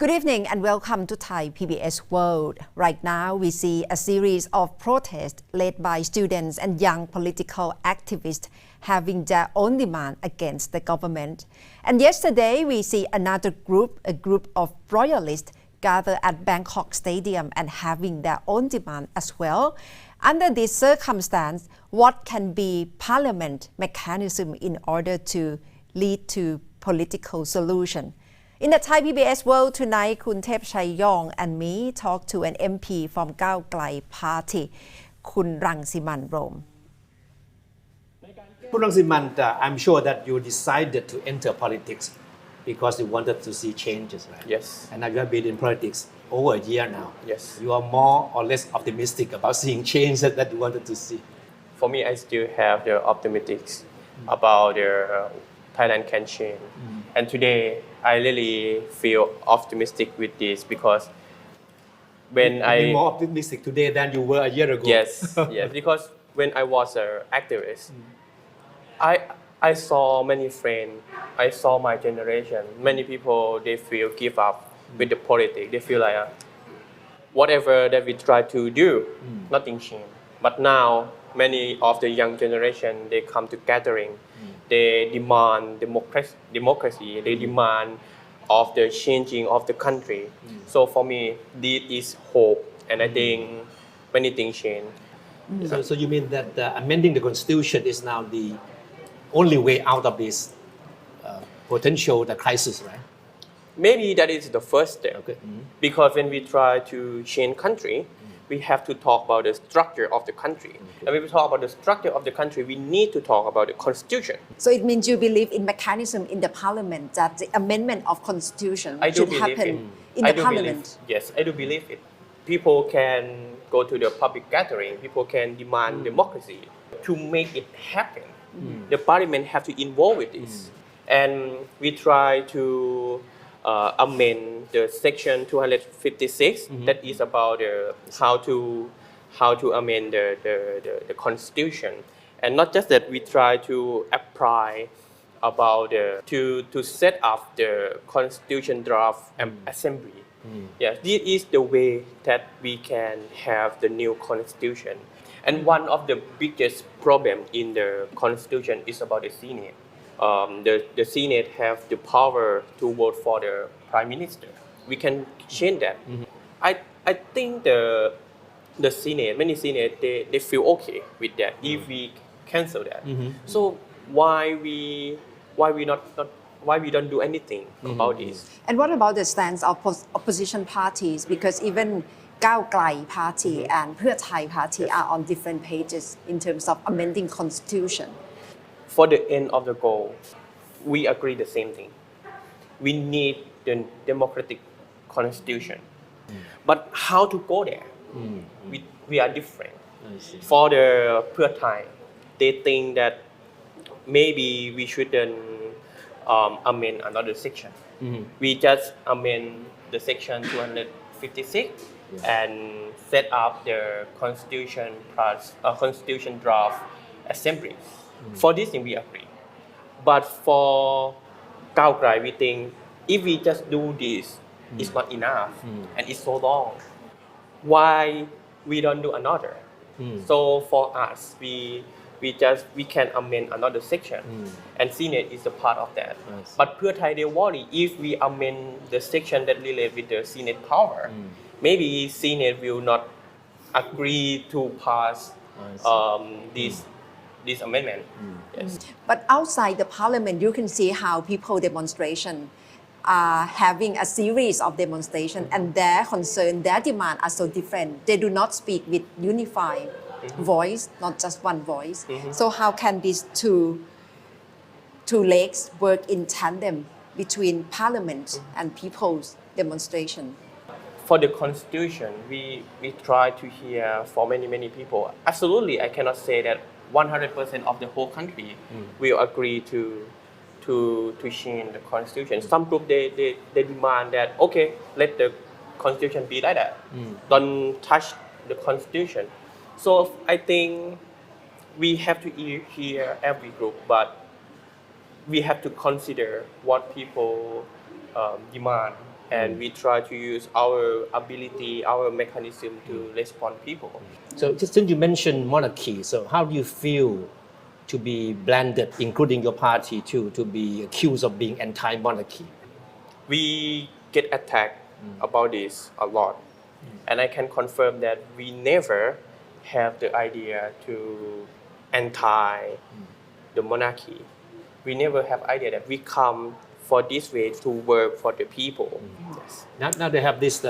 Good evening and welcome to Thai PBS World. Right now we see a series of protests led by students and young political activists having their own demand against the government. And yesterday we see another group, a group of royalists, gather at Bangkok Stadium and having their own demand as well. Under this circumstance, what can be parliament mechanism in order to lead to political solution? In the Thai PBS World tonight, Kun Thep Chayong and me talk to an MP from Kao Klai party, Kun Rangsiman Rom. Kun Rangsiman, I'm sure that you decided to enter politics because you wanted to see changes, right? Yes. And now you have been in politics over a year now. Yes. You are more or less optimistic about seeing change that you wanted to see. For me, I still have the optimistics about the Thailand can change. And today, I really feel optimistic with this because when You're more optimistic today than you were a year ago. Yes, yes. Because when I was an activist, I saw many friends. I saw my generation. Many people they feel give up with the politics. They feel like whatever that we try to do, nothing changed. But now many of the young generation they come to gathering. They demand democracy. They demand of the changing of the country. So for me, this is hope, and I think many things change. So you mean that amending the constitution is now the only way out of this potential crisis, right? Maybe that is the first step. Okay. Because when we try to change country, we have to talk about the structure of the country. And when we talk about the structure of the country, we need to talk about the constitution. So it means you believe in mechanism in the parliament that the amendment of constitution should happen in the parliament? Yes, I do believe it. People can go to the public gathering. People can demand democracy. To make it happen, the parliament have to involve with this. And we try to amend the section 256 that is about how to amend the constitution, and not just that we try to apply about to set up the constitution draft assembly. Yeah, this is the way that we can have the new constitution. And one of the biggest problem in the constitution is about the Senate. The Senate have the power to vote for the Prime Minister. We can change that. I think the Senate, many Senate, they feel okay with that if we cancel that. So why we don't do anything about this? And what about the stance of opposition parties? Because even Kao Klai party and Pheu Thai party are on different pages in terms of amending constitution. For the end of the goal, we agree the same thing. We need the democratic constitution. But how to go there? We are different. For the Pheu Thai, they think that maybe we shouldn't amend another section. We just amend the section 256 and set up the constitution plus constitution draft assembly. For this thing we agree. But for Kao Klai, we think if we just do this, it's not enough and it's so long. Why we don't do another? So for us, we can amend another section, and Senate is a part of that. But Pheu Thai they worry if we amend the section that relate with the Senate power, maybe Senate will not agree to pass this amendment. Yes. But outside the parliament, you can see how people demonstration are having a series of demonstration, and their concern, their demand are so different. They do not speak with unified voice, not just one voice. So how can these two legs work in tandem between parliament and people's demonstration? For the constitution, we try to hear for many people. Absolutely, I cannot say that 100% of the whole country will agree to change the constitution. Some group they demand that okay, let the constitution be like that. Don't touch the constitution. So I think we have to hear every group, but we have to consider what people demand and we try to use our ability, our mechanism to respond people. So since you mentioned monarchy, so how do you feel to be blended, including your party too, to be accused of being anti-monarchy? We get attacked about this a lot, and I can confirm that we never have the idea to anti the monarchy. We never have idea that we come for this way to work for the people. Yes. Now they have this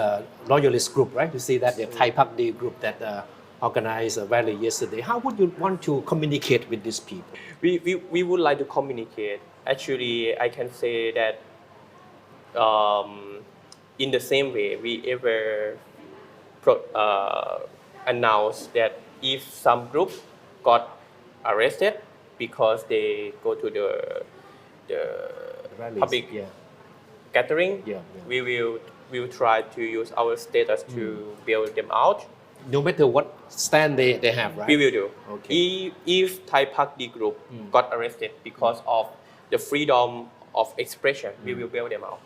loyalist group, right? You see that the Thai Pakdi group that organized a rally yesterday. How would you want to communicate with these people? We would like to communicate. Actually, I can say that in the same way we ever announced that if some group got arrested because they go to the Rallies, public yeah. gathering, Yeah. we will try to use our status to bail them out. No matter what stand they have, right? We will do. Okay. If Thai Pakdi group got arrested because of the freedom of expression, we will bail them out.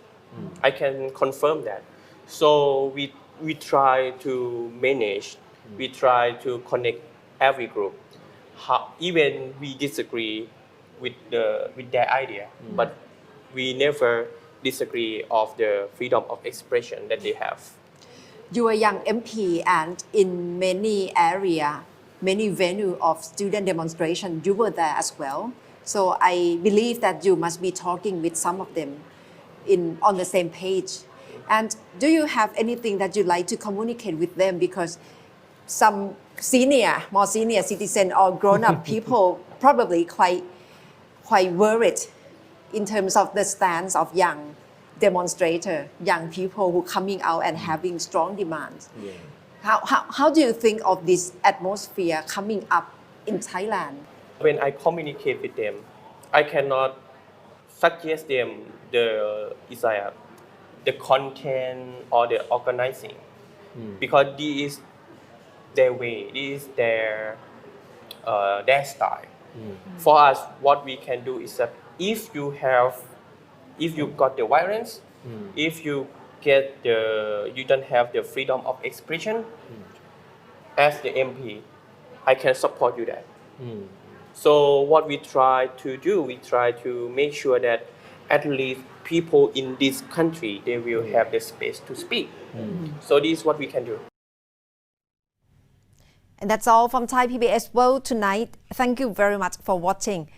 I can confirm that. So we try to manage, we try to connect every group. Even we disagree with their idea, but we never disagree of the freedom of expression that they have. You are a young MP, and in many area, many venue of student demonstration, you were there as well. So I believe that you must be talking with some of them on the same page. And do you have anything that you'd like to communicate with them? Because some more senior citizen or grown-up people probably quite worried in terms of the stance of young demonstrator, young people who coming out and having strong demands. Yeah. How do you think of this atmosphere coming up in Thailand? When I communicate with them, I cannot suggest them the content or the organizing, because this is their way, this is their style. For us, what we can do is that if you got the violence, if you don't have the freedom of expression, as the MP, I can support you that. So what we try to do, we try to make sure that at least people in this country, they will have the space to speak. So this is what we can do. And that's all from Thai PBS World tonight. Thank you very much for watching.